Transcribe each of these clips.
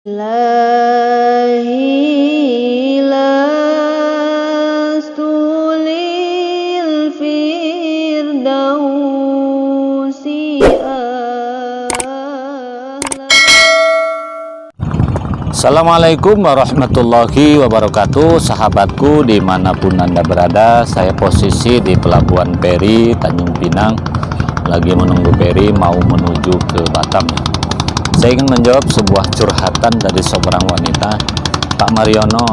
Ilahi lastu lil firdausi a'la. Assalamualaikum warahmatullahi wabarakatuh. Sahabatku dimanapun Anda berada, saya posisi di Pelabuhan Peri, Tanjung Pinang, lagi menunggu Peri mau menuju ke Batam. Saya ingin menjawab sebuah curhatan dari seorang wanita. Pak Mariono,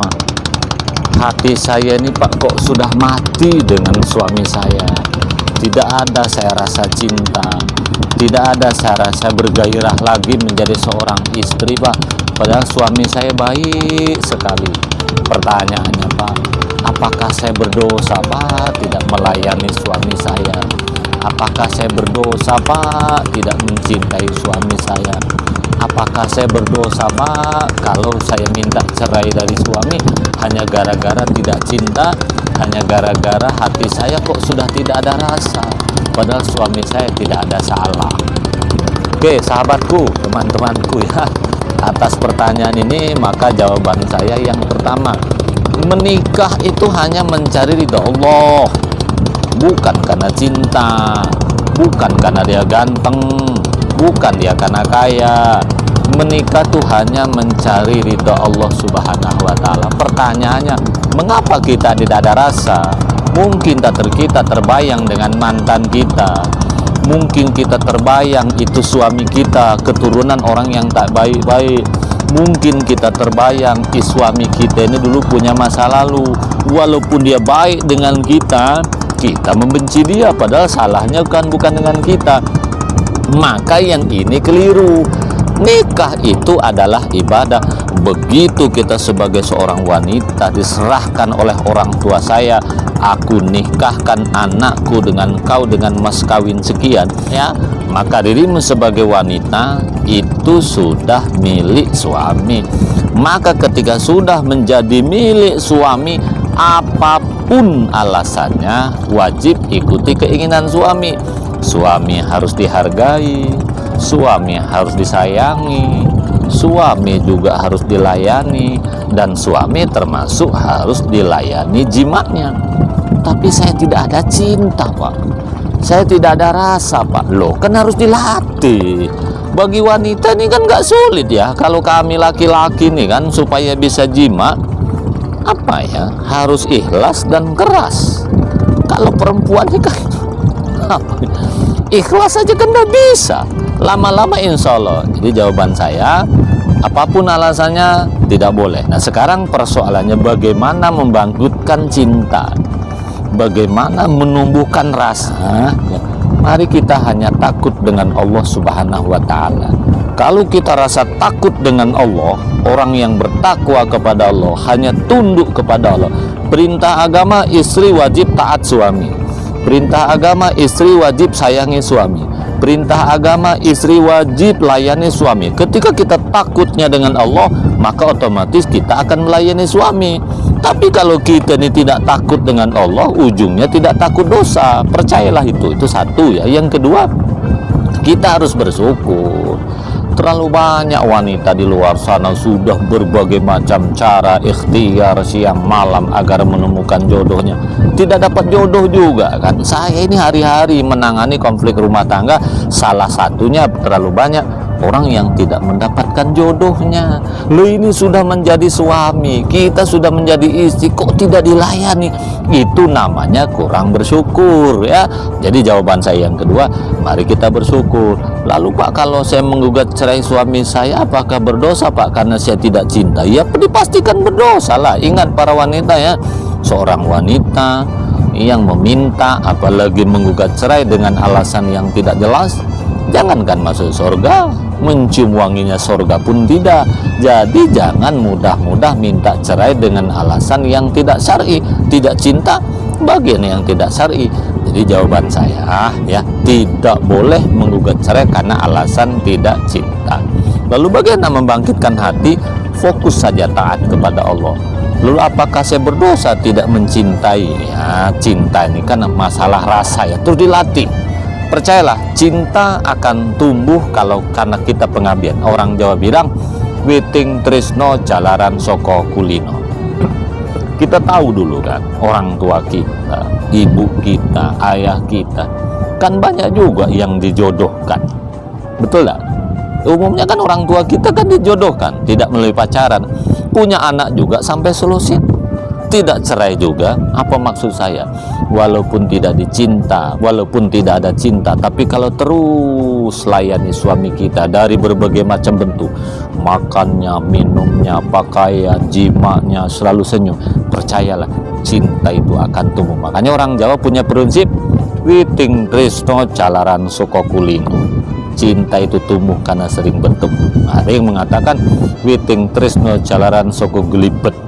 hati saya ini Pak kok sudah mati dengan suami saya. Tidak ada saya rasa cinta, tidak ada saya rasa bergairah lagi menjadi seorang istri Pak. Padahal suami saya baik sekali. Pertanyaannya Pak, apakah saya berdosa Pak tidak melayani suami saya? Apakah saya berdosa Pak tidak mencintai suami saya? Apakah saya berdosa Pak kalau saya minta cerai dari suami hanya gara-gara tidak cinta, hanya gara-gara hati saya kok sudah tidak ada rasa, padahal suami saya tidak ada salah? Oke sahabatku, teman-temanku ya, atas pertanyaan ini maka jawaban saya yang pertama, menikah itu hanya mencari ridha Allah, bukan karena cinta, bukan karena dia ganteng, bukan dia karena kaya. Menikah tuh hanya mencari ridha Allah Subhanahu wa Ta'ala. Pertanyaannya, mengapa kita tidak ada rasa? Mungkin kita terbayang dengan mantan kita, mungkin kita terbayang itu suami kita keturunan orang yang tak baik-baik, mungkin kita terbayang suami kita ini dulu punya masa lalu. Walaupun dia baik dengan kita membenci dia, padahal salahnya bukan dengan kita. Maka yang ini keliru. Nikah itu adalah ibadah. Begitu kita sebagai seorang wanita diserahkan oleh orang tua saya, aku nikahkan anakku dengan kau dengan mas kawin sekian, ya, maka dirimu sebagai wanita itu sudah milik suami. Maka ketika sudah menjadi milik suami, apapun alasannya wajib ikuti keinginan suami. Suami harus dihargai, suami harus disayangi, suami juga harus dilayani, dan suami termasuk harus dilayani jimatnya. Tapi saya tidak ada cinta Pak, saya tidak ada rasa Pak. Loh kan harus dilatih. Bagi wanita ini kan gak sulit ya. Kalau kami laki-laki nih kan supaya bisa jima, apa ya, harus ikhlas dan keras. Kalau perempuan ini kan ikhlas aja kan gak bisa, lama-lama insya Allah. Jadi jawaban saya, apapun alasannya tidak boleh. Nah sekarang persoalannya bagaimana membangkitkan cinta, bagaimana menumbuhkan rasa. Mari kita hanya takut dengan Allah Subhanahu wa Ta'ala. Kalau kita rasa takut dengan Allah, orang yang bertakwa kepada Allah hanya tunduk kepada Allah. Perintah agama, istri wajib taat suami. Perintah agama, istri wajib sayangi suami. Perintah agama, istri wajib layani suami. Ketika kita takutnya dengan Allah, maka otomatis kita akan melayani suami. Tapi kalau kita ini tidak takut dengan Allah, ujungnya tidak takut dosa. Percayalah itu satu ya. Yang kedua, kita harus bersyukur. Terlalu banyak wanita di luar sana sudah berbagai macam cara ikhtiar siang malam agar menemukan jodohnya, tidak dapat jodoh juga kan. Saya ini hari-hari menangani konflik rumah tangga, salah satunya terlalu banyak orang yang tidak mendapatkan jodohnya. Lo ini sudah menjadi suami, kita sudah menjadi istri, kok tidak dilayani? Itu namanya kurang bersyukur ya. Jadi jawaban saya yang kedua, mari kita bersyukur. Lalu Pak, kalau saya menggugat cerai suami saya, apakah berdosa Pak karena saya tidak cinta? Ya dipastikan berdosa lah. Ingat para wanita ya, seorang wanita yang meminta apalagi menggugat cerai dengan alasan yang tidak jelas, jangankan masuk surga, mencium wanginya surga pun tidak. Jadi jangan mudah-mudah minta cerai dengan alasan yang tidak syar'i. Tidak cinta, bagian yang tidak syar'i. Jadi jawaban saya ya, tidak boleh menggugat cerai karena alasan tidak cinta. Lalu bagaimana membangkitkan hati? Fokus saja taat kepada Allah. Lalu apakah saya berdosa tidak mencintai? Ya, cinta ini kan masalah rasa ya, terus dilatih. Percayalah, cinta akan tumbuh kalau karena kita pengabdian. Orang Jawa bilang, witing tresno jalaran soko kulino. Kita tahu dulu kan, orang tua kita, ibu kita, ayah kita, kan banyak juga yang dijodohkan. Betul tak? Umumnya kan orang tua kita kan dijodohkan, tidak melalui pacaran. Punya anak juga sampai selusin, tidak cerai juga. Apa maksud saya? Walaupun tidak dicinta, walaupun tidak ada cinta, tapi kalau terus layani suami kita dari berbagai macam bentuk, makannya, minumnya, pakaian, jimaknya, selalu senyum, percayalah, cinta itu akan tumbuh. Makanya orang Jawa punya prinsip, witing tresno jalaran soko kulino. Cinta itu tumbuh karena sering bertemu. Ada yang mengatakan witing tresno jalaran soko gelibet.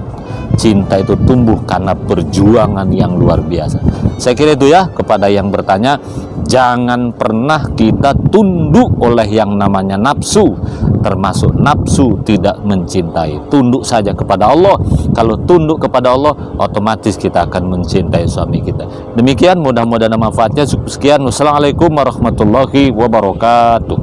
Cinta itu tumbuh karena perjuangan yang luar biasa. Saya kira itu ya, kepada yang bertanya, jangan pernah kita tunduk oleh yang namanya nafsu, termasuk nafsu tidak mencintai. Tunduk saja kepada Allah. Kalau tunduk kepada Allah, otomatis kita akan mencintai suami kita. Demikian, mudah-mudahan manfaatnya. Sekian, wassalamualaikum warahmatullahi wabarakatuh.